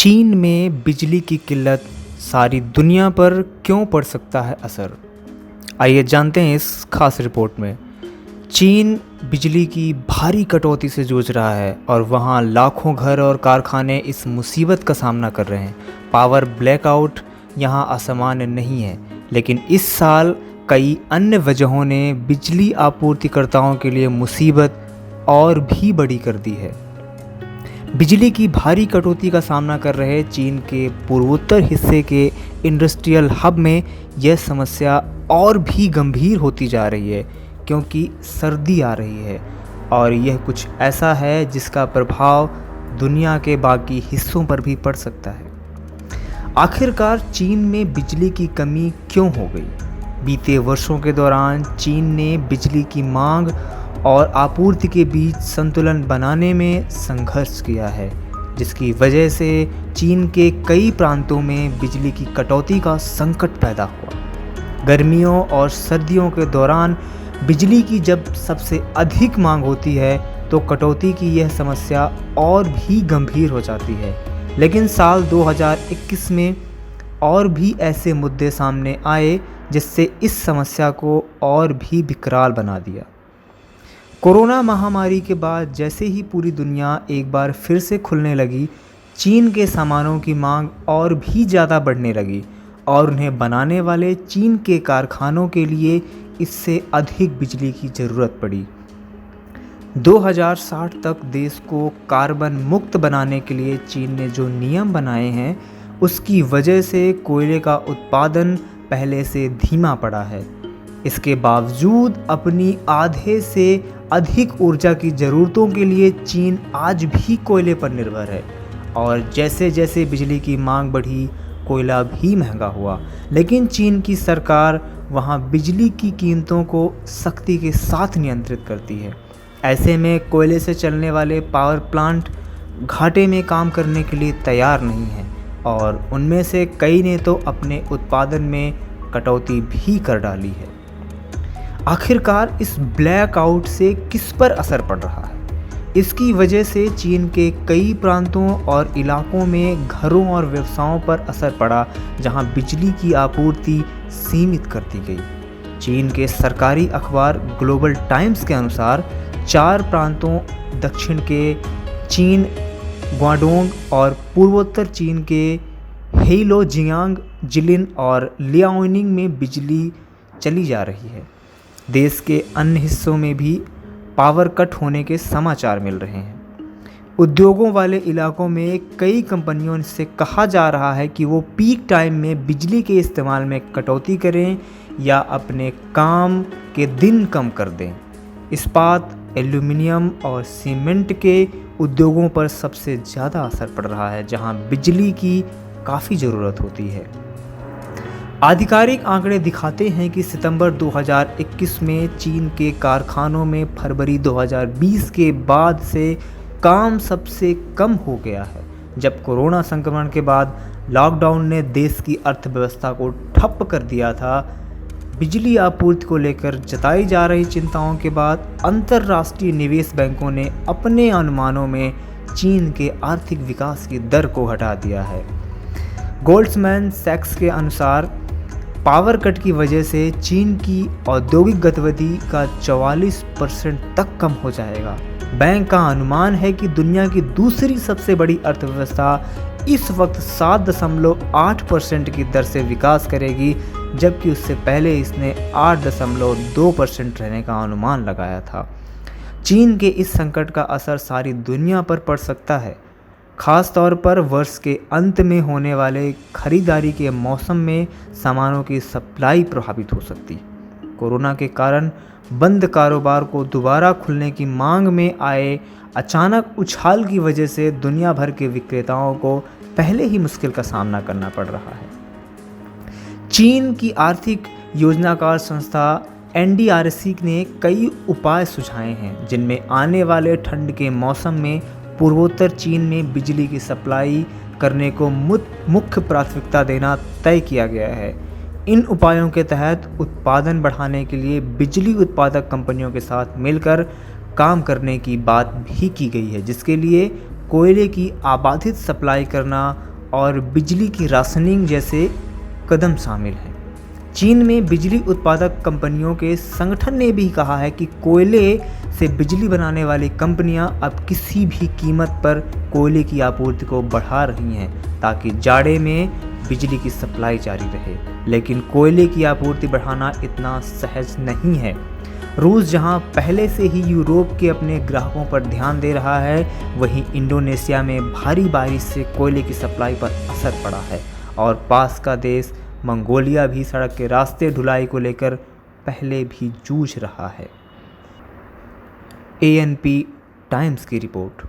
चीन में बिजली की किल्लत सारी दुनिया पर क्यों पड़ सकता है असर। आइए जानते हैं इस खास रिपोर्ट में। चीन बिजली की भारी कटौती से जूझ रहा है और वहाँ लाखों घर और कारखाने इस मुसीबत का सामना कर रहे हैं। पावर ब्लैकआउट यहाँ असामान्य नहीं है, लेकिन इस साल कई अन्य वजहों ने बिजली आपूर्तिकर्ताओं के लिए मुसीबत और भी बड़ी कर दी है। बिजली की भारी कटौती का सामना कर रहे चीन के पूर्वोत्तर हिस्से के इंडस्ट्रियल हब में यह समस्या और भी गंभीर होती जा रही है, क्योंकि सर्दी आ रही है और यह कुछ ऐसा है जिसका प्रभाव दुनिया के बाकी हिस्सों पर भी पड़ सकता है। आखिरकार चीन में बिजली की कमी क्यों हो गई? बीते वर्षों के दौरान चीन ने बिजली की मांग और आपूर्ति के बीच संतुलन बनाने में संघर्ष किया है, जिसकी वजह से चीन के कई प्रांतों में बिजली की कटौती का संकट पैदा हुआ। गर्मियों और सर्दियों के दौरान बिजली की जब सबसे अधिक मांग होती है तो कटौती की यह समस्या और भी गंभीर हो जाती है। लेकिन साल 2021 में और भी ऐसे मुद्दे सामने आए जिससे इस समस्या को और भी विकराल बना दिया। कोरोना महामारी के बाद जैसे ही पूरी दुनिया एक बार फिर से खुलने लगी, चीन के सामानों की मांग और भी ज़्यादा बढ़ने लगी और उन्हें बनाने वाले चीन के कारखानों के लिए इससे अधिक बिजली की ज़रूरत पड़ी। 2060 तक देश को कार्बन मुक्त बनाने के लिए चीन ने जो नियम बनाए हैं, उसकी वजह से कोयले का उत्पादन पहले से धीमा पड़ा है। इसके बावजूद अपनी आधे से अधिक ऊर्जा की ज़रूरतों के लिए चीन आज भी कोयले पर निर्भर है और जैसे जैसे बिजली की मांग बढ़ी, कोयला भी महंगा हुआ। लेकिन चीन की सरकार वहाँ बिजली की कीमतों को सख्ती के साथ नियंत्रित करती है। ऐसे में कोयले से चलने वाले पावर प्लांट घाटे में काम करने के लिए तैयार नहीं हैं और उनमें से कई ने तो अपने उत्पादन में कटौती भी कर डाली है। आखिरकार इस ब्लैकआउट से किस पर असर पड़ रहा है? इसकी वजह से चीन के कई प्रांतों और इलाकों में घरों और व्यवसायों पर असर पड़ा, जहां बिजली की आपूर्ति सीमित कर दी गई। चीन के सरकारी अखबार ग्लोबल टाइम्स के अनुसार 4 प्रांतों दक्षिण के चीन, ग्वाडोंग और पूर्वोत्तर चीन के हेइलोजियांग, जिलिन और लियाओनिंग में बिजली चली जा रही है। देश के अन्य हिस्सों में भी पावर कट होने के समाचार मिल रहे हैं। उद्योगों वाले इलाकों में कई कंपनियों से कहा जा रहा है कि वो पीक टाइम में बिजली के इस्तेमाल में कटौती करें या अपने काम के दिन कम कर दें। इस्पात, एल्यूमिनियम और सीमेंट के उद्योगों पर सबसे ज़्यादा असर पड़ रहा है, जहां बिजली की काफ़ी ज़रूरत होती है। आधिकारिक आंकड़े दिखाते हैं कि सितंबर 2021 में चीन के कारखानों में फरवरी 2020 के बाद से काम सबसे कम हो गया है। जब कोरोना संक्रमण के बाद लॉकडाउन ने देश की अर्थव्यवस्था को ठप कर दिया था, बिजली आपूर्ति को लेकर जताई जा रही चिंताओं के बाद अंतर्राष्ट्रीय निवेश बैंकों ने अपने अनुमानों में चीन के आर्थिक विकास की दर को घटा दिया है। गोल्डमैन सैक्स के अनुसार पावर कट की वजह से चीन की औद्योगिक गतिविधि का 44% तक कम हो जाएगा। बैंक का अनुमान है कि दुनिया की दूसरी सबसे बड़ी अर्थव्यवस्था इस वक्त 7.8% की दर से विकास करेगी, जबकि उससे पहले इसने 8.2% रहने का अनुमान लगाया था। चीन के इस संकट का असर सारी दुनिया पर पड़ सकता है, खास तौर पर वर्ष के अंत में होने वाले खरीदारी के मौसम में सामानों की सप्लाई प्रभावित हो सकती। कोरोना के कारण बंद कारोबार को दोबारा खुलने की मांग में आए अचानक उछाल की वजह से दुनिया भर के विक्रेताओं को पहले ही मुश्किल का सामना करना पड़ रहा है। चीन की आर्थिक योजनाकार संस्था NDRC ने कई उपाय सुझाए हैं, जिनमें आने वाले ठंड के मौसम में पूर्वोत्तर चीन में बिजली की सप्लाई करने को मुख्य प्राथमिकता देना तय किया गया है। इन उपायों के तहत उत्पादन बढ़ाने के लिए बिजली उत्पादक कंपनियों के साथ मिलकर काम करने की बात भी की गई है, जिसके लिए कोयले की आबाधित सप्लाई करना और बिजली की राशनिंग जैसे कदम शामिल हैं। चीन में बिजली उत्पादक कंपनियों के संगठन ने भी कहा है कि कोयले से बिजली बनाने वाली कंपनियां अब किसी भी कीमत पर कोयले की आपूर्ति को बढ़ा रही हैं ताकि जाड़े में बिजली की सप्लाई जारी रहे। लेकिन कोयले की आपूर्ति बढ़ाना इतना सहज नहीं है। रूस जहां पहले से ही यूरोप के अपने ग्राहकों पर ध्यान दे रहा है, वहीं इंडोनेशिया में भारी बारिश से कोयले की सप्लाई पर असर पड़ा है और पास का देश मंगोलिया भी सड़क के रास्ते ढुलाई को लेकर पहले भी जूझ रहा है। ANP टाइम्स की रिपोर्ट।